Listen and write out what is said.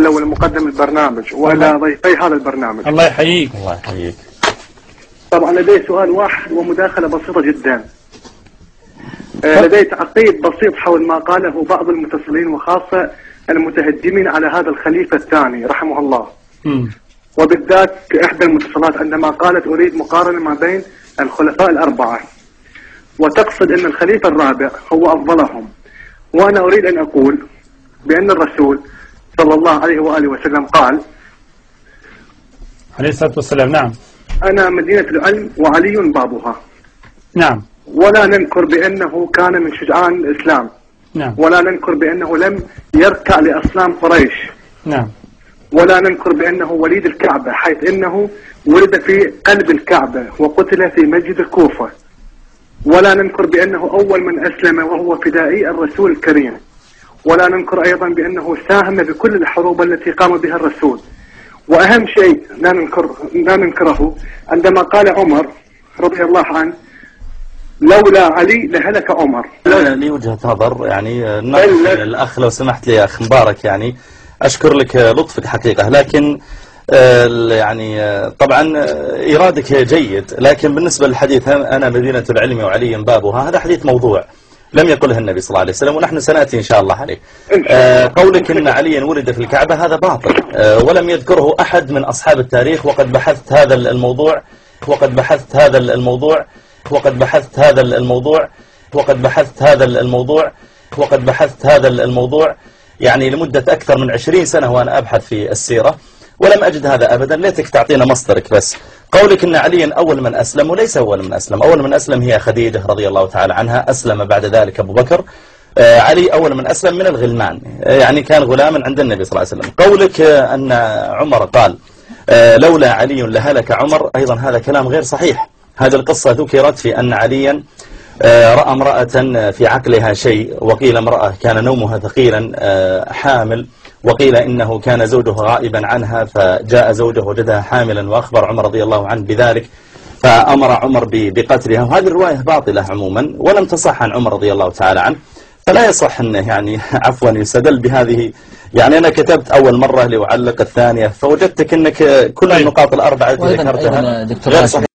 المحلى ولمقدم البرنامج وإلى ضيفي هذا البرنامج. الله يحييك. الله يحييك. طبعا لدي سؤال واحد ومداخلة بسيطة جدا. لدي تعقيب بسيط حول ما قاله بعض المتصلين وخاصة المتهجمين على هذا الخليفة الثاني رحمه الله. وبالذات إحدى المتصلات عندما قالت أريد مقارنة ما بين الخلفاء الأربعة، وتقصد أن الخليفة الرابع هو أفضلهم. وأنا أريد أن أقول بأن الرسول صلى الله عليه وآله وسلم قال عليه الصلاة والسلام: نعم، أنا مدينة العلم وعلي بابها. نعم. ولا ننكر بأنه كان من شجعان الإسلام. نعم. ولا ننكر بأنه لم يركع لأصنام قريش. نعم. ولا ننكر بأنه وليد الكعبة، حيث أنه ولد في قلب الكعبة وقتل في مسجد الكوفة. ولا ننكر بأنه أول من أسلم وهو فدائي الرسول الكريم. ولا ننكر أيضا بأنه ساهم بكل الحروب التي قام بها الرسول. وأهم شيء لا ننكره عندما قال عمر رضي الله عنه: لولا علي لهلك عمر. لي وجهة نظر يعني الأخ لو سمحت لي يا أخ مبارك، يعني أشكر لك لطفك حقيقة، لكن يعني طبعا إيرادك جيد، لكن بالنسبة للحديث أنا مدينة العلم وعلي بابها، هذا حديث موضوع لم يقله النبي صلى الله عليه وسلم، ونحن سنأتي إن شاء الله عليه. قولك أن عليا ولد في الكعبة هذا باطل، ولم يذكره أحد من أصحاب التاريخ، وقد بحثت هذا الموضوع وقد بحثت هذا الموضوع وقد بحثت هذا الموضوع وقد بحثت هذا الموضوع وقد بحثت هذا الموضوع يعني لمدة أكثر من 20 سنة وأنا أبحث في السيرة ولم أجد هذا أبدا. ليتك تعطينا مصدرك بس. قولك أن عليا أول من أسلم، وليس أول من أسلم، أول من أسلم هي خديجة رضي الله تعالى عنها، أسلم بعد ذلك أبو بكر. علي أول من أسلم من الغلمان، يعني كان غلاما عند النبي صلى الله عليه وسلم. قولك أن عمر قال لولا علي لهلك عمر، أيضا هذا كلام غير صحيح. هذه القصة ذكرت في أن عليا رأى امرأة في عقلها شيء، وقيل امرأة كان نومها ثقيلا حامل، وقيل إنه كان زوجها غائبا عنها فجاء زوجه وجدها حاملا وأخبر عمر رضي الله عنه بذلك فأمر عمر بقتلها. وهذه الرواية باطلة عموما ولم تصح عن عمر رضي الله تعالى عنه، فلا يصح أنه يعني عفوا يستدل بهذه. يعني أنا كتبت أول مرة لأعلق الثانية فوجدتك أنك كل النقاط الأربعة التي ذكرتها غير صحيحة.